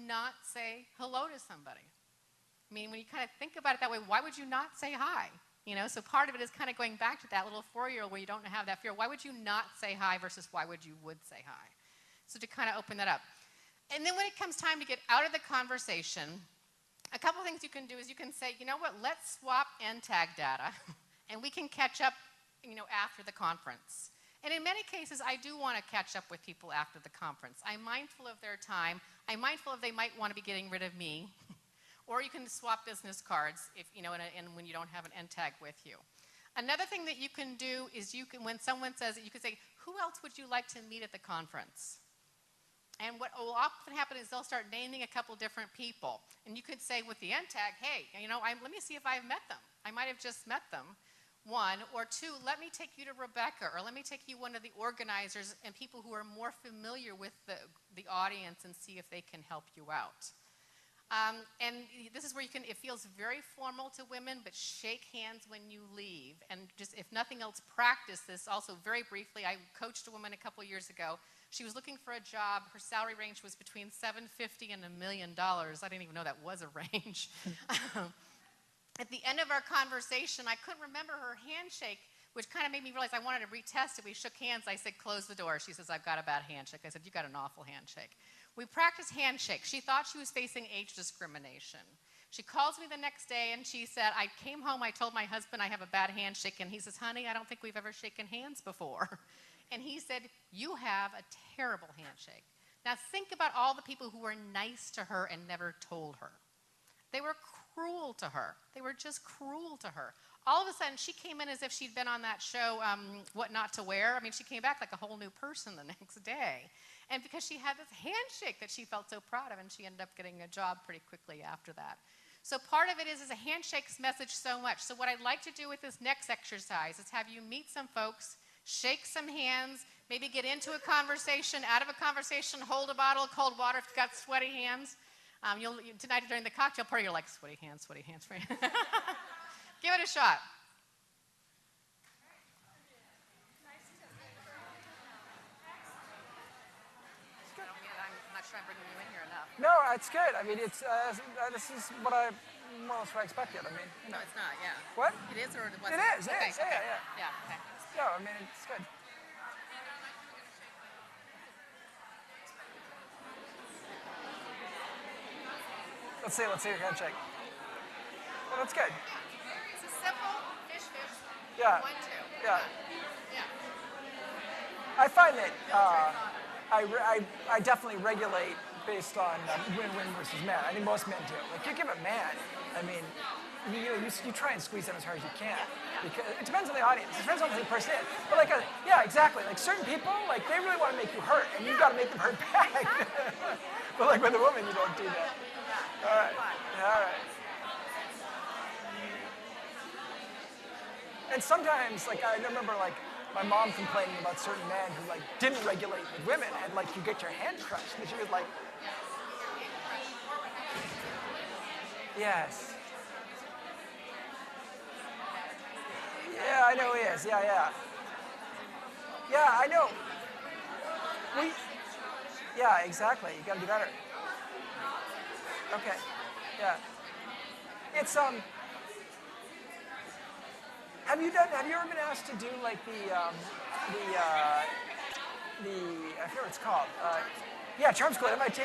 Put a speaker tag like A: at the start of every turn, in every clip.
A: not say hello to somebody? I mean, when you kind of think about it that way, why would you not say hi? You know, so part of it is kind of going back to that little 4-year-old where you don't have that fear. Why would you not say hi versus why would you say hi? So to kind of open that up. And then when it comes time to get out of the conversation, a couple things you can do is you can say, you know what, let's swap NTAG data, and we can catch up, you know, after the conference. And in many cases, I do want to catch up with people after the conference. I'm mindful of their time. I'm mindful of they might want to be getting rid of me. Or you can swap business cards if, you know, and when you don't have an NTAG with you. Another thing that you can do is you can, when someone says it, you can say, who else would you like to meet at the conference? And what will often happen is they'll start naming a couple different people. And you could say with the NTAG, hey, you know, let me see if I've met them. I might have just met them. 1, or 2, let me take you to Rebecca, or let me take you one of the organizers and people who are more familiar with the audience and see if they can help you out. And this is where you can, it feels very formal to women, but shake hands when you leave. And just, if nothing else, practice this. Also, very briefly, I coached a woman a couple years ago. She was looking for a job. Her salary range was between $750,000 and $1 million. I didn't even know that was a range. At the end of our conversation, I couldn't remember her handshake, which kind of made me realize I wanted to retest it. We shook hands. I said, close the door. She says, I've got a bad handshake. I said, you got an awful handshake. We practiced handshake. She thought she was facing age discrimination. She calls me the next day and she said, I came home, I told my husband I have a bad handshake, and he says, honey, I don't think we've ever shaken hands before. And he said, you have a terrible handshake. Now think about all the people who were nice to her and never told her. They were cruel to her. They were just cruel to her. All of a sudden, she came in as if she'd been on that show, What Not to Wear. I mean, she came back like a whole new person the next day. And because she had this handshake that she felt so proud of, and she ended up getting a job pretty quickly after that. So part of it is a handshake's message so much. So what I'd like to do with this next exercise is have you meet some folks, shake some hands, maybe get into a conversation, out of a conversation, hold a bottle of cold water if you've got sweaty hands. Tonight during the cocktail party, you're like, sweaty hands, sweaty hands. Give it a shot. I'm not sure I'm bringing you in here enough.
B: No, it's good. I mean, it's this is what I more or less what I expected. I mean, you know.
A: No, it's not. Yeah.
B: What?
A: It is or it wasn't?
B: It is.
A: Okay,
B: It is.
A: okay.
B: Yeah.
A: Yeah. Okay.
B: No, I mean, it's good. Let's see your handshake. Well, that's good.
A: It's a simple fish.
B: Yeah.
A: 1, 2.
B: Yeah.
A: Yeah.
B: I find that I definitely regulate based on win-win versus men. I think most men do. Like, you give a man, I mean, you try and squeeze them as hard as you can. Because it depends on the audience. It depends on who the person is. But like, yeah, exactly. Like certain people, like they really want to make you hurt, and you've got to make them hurt back. But like with a woman, you don't do that. All right. Yeah, all right. And sometimes, like I remember, like my mom complaining about certain men who like didn't regulate with women, and like you get your hand crushed, and she was like, yes. Yeah, I know he is. Yeah. Yeah, I know. Yeah, exactly. You got to do better. Okay. Yeah. It's Have you ever been asked to do like I forget what it's called. Yeah, charm school at MIT.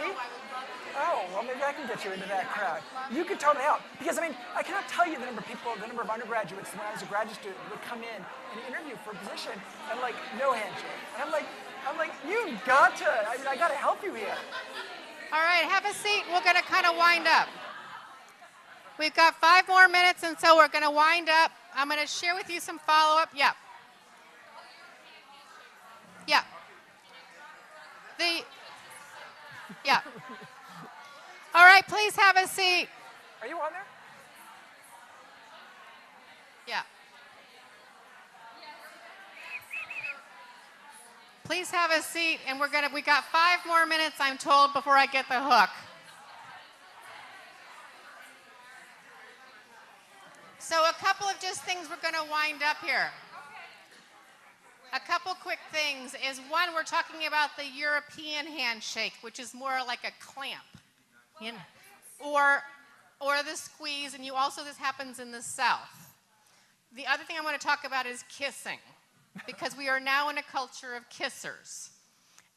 B: Oh, well, maybe I can get you into that crowd. You could totally help. Because, I mean, I cannot tell you the number of undergraduates when I was a graduate student who would come in and interview for a position and, like, no handshake. And I'm like, you've got to, I mean, I got to help you here.
A: All right, have a seat. We're going to kind of wind up. We've got 5 more minutes, and so we're going to wind up. I'm going to share with you some follow-up. Yeah. Yeah. Yeah. All right, please have a seat.
B: Are you on there?
A: Yeah. Please have a seat, and we got 5 more minutes, I'm told, before I get the hook. So a couple of just things we're going to wind up here. A couple quick things is, one, we're talking about the European handshake, which is more like a clamp. You know, or the squeeze, and this happens in the South. The other thing I want to talk about is kissing, because we are now in a culture of kissers.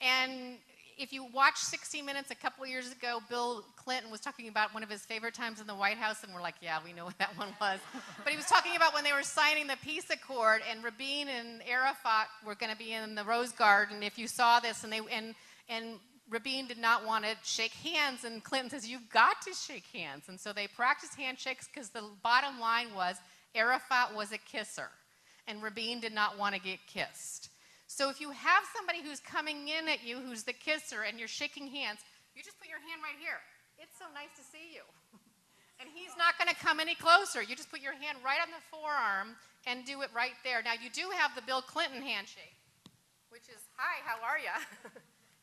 A: And if you watch 60 Minutes a couple of years ago, Bill Clinton was talking about one of his favorite times in the White House, and we're like, yeah, we know what that one was. But he was talking about when they were signing the peace accord, and Rabin and Arafat were going to be in the Rose Garden. If you saw this, and Rabin did not want to shake hands, and Clinton says, you've got to shake hands. And so they practiced handshakes, because the bottom line was Arafat was a kisser, and Rabin did not want to get kissed. So if you have somebody who's coming in at you, who's the kisser, and you're shaking hands, you just put your hand right here. It's so nice to see you. And he's not going to come any closer. You just put your hand right on the forearm and do it right there. Now, you do have the Bill Clinton handshake, which is, hi, how are you?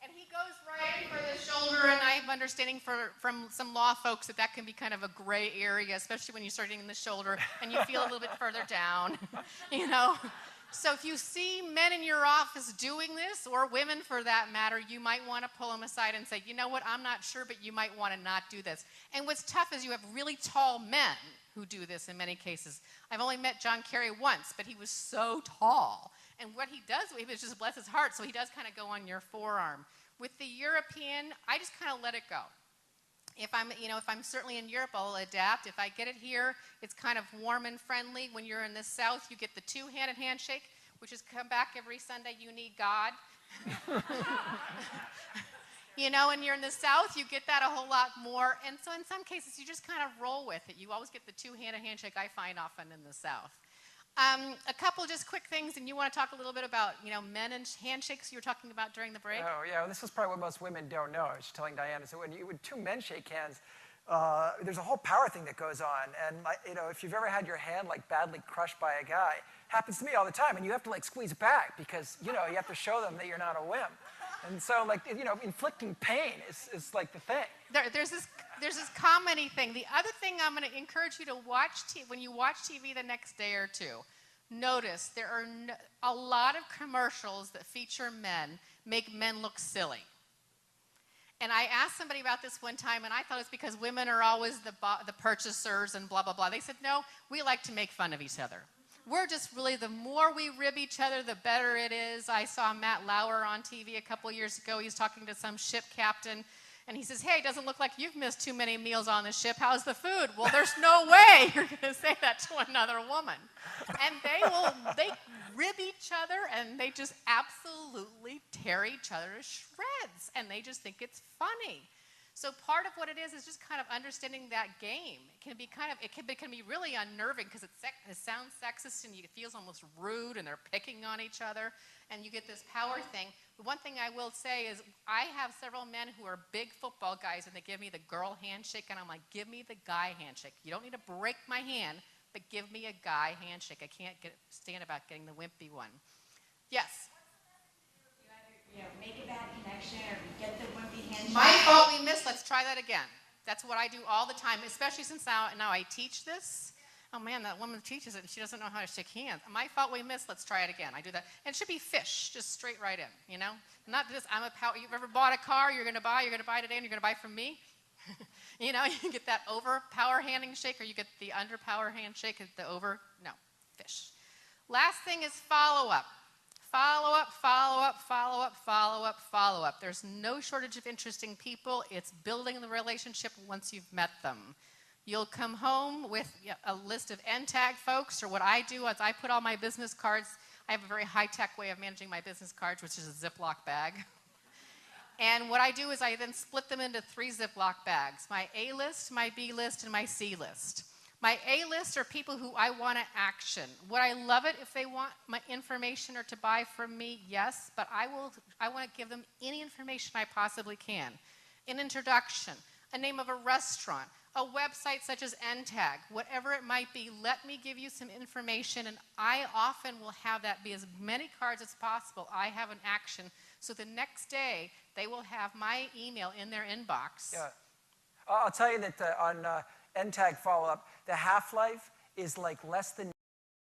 A: And he goes right for the shoulder, and I have understanding from some law folks that can be kind of a gray area, especially when you're starting in the shoulder and you feel a little bit further down, you know. So if you see men in your office doing this, or women for that matter, you might want to pull them aside and say, you know what, I'm not sure, but you might want to not do this. And what's tough is you have really tall men who do this in many cases. I've only met John Kerry once, but he was so tall. And what he does, he was just bless his heart, so he does kind of go on your forearm. With the European, I just kind of let it go. If I'm certainly in Europe, I'll adapt. If I get it here, it's kind of warm and friendly. When you're in the South, you get the two-handed handshake, which is come back every Sunday, you need God. You know, and you're in the South, you get that a whole lot more. And so in some cases, you just kind of roll with it. You always get the two-handed handshake, I find often in the South. A couple just quick things, and you want to talk a little bit about, men and handshakes you were talking about during the break?
B: Oh, yeah, well, this is probably what most women don't know. I was telling Diana, so when two men shake hands, there's a whole power thing that goes on. And, if you've ever had your hand, badly crushed by a guy, happens to me all the time, and you have to, squeeze back because, you have to show them that you're not a wimp. And so, inflicting pain is the thing.
A: There's this comedy thing. The other thing I'm going to encourage you to watch, when you watch TV the next day or two, notice there are a lot of commercials that feature men, make men look silly. And I asked somebody about this one time, and I thought it's because women are always the purchasers and blah, blah, blah. They said, no, we like to make fun of each other. We're just really, the more we rib each other, the better it is. I saw Matt Lauer on TV a couple years ago. He was talking to some ship captain, and he says, hey, it doesn't look like you've missed too many meals on the ship. How's the food? Well, there's no way you're going to say that to another woman. And they rib each other, and they just absolutely tear each other to shreds, and they just think it's funny. So part of what it is just kind of understanding that game. It can be really unnerving because it sounds sexist and it feels almost rude, and they're picking on each other, and you get this power thing. The one thing I will say is I have several men who are big football guys, and they give me the girl handshake, and I'm like, give me the guy handshake. You don't need to break my hand, but give me a guy handshake. I can't stand about getting the wimpy one. Yes?
C: Make a bad connection or get the wimpy handshake.
A: My fault we missed. Let's try that again. That's what I do all the time, especially since now I teach this. Oh man, that woman teaches it and she doesn't know how to shake hands. My fault we missed. Let's try it again. I do that. And it should be fish, just straight right in, Not just, you've ever bought a car you're going to buy today and you're going to buy from me? You get that over power handshake, or you get the under power handshake, no, fish. Last thing is follow up. Follow up, follow up, follow up, follow up, follow up. There's no shortage of interesting people. It's building the relationship once you've met them. You'll come home with a list of NTAG folks, or what I do is I put all my business cards. I have a very high-tech way of managing my business cards, which is a Ziploc bag. And what I do is I then split them into 3 Ziploc bags: my A list, my B list, and my C list. My A list are people who I want to action. Would I love it if they want my information or to buy from me? Yes, but I want to give them any information I possibly can. An introduction, a name of a restaurant, a website such as NTAG, whatever it might be, let me give you some information, and I often will have that be as many cards as possible. I have an action, so the next day they will have my email in their inbox.
B: Yeah. I'll tell you that on NTAG follow-up, the half-life is less than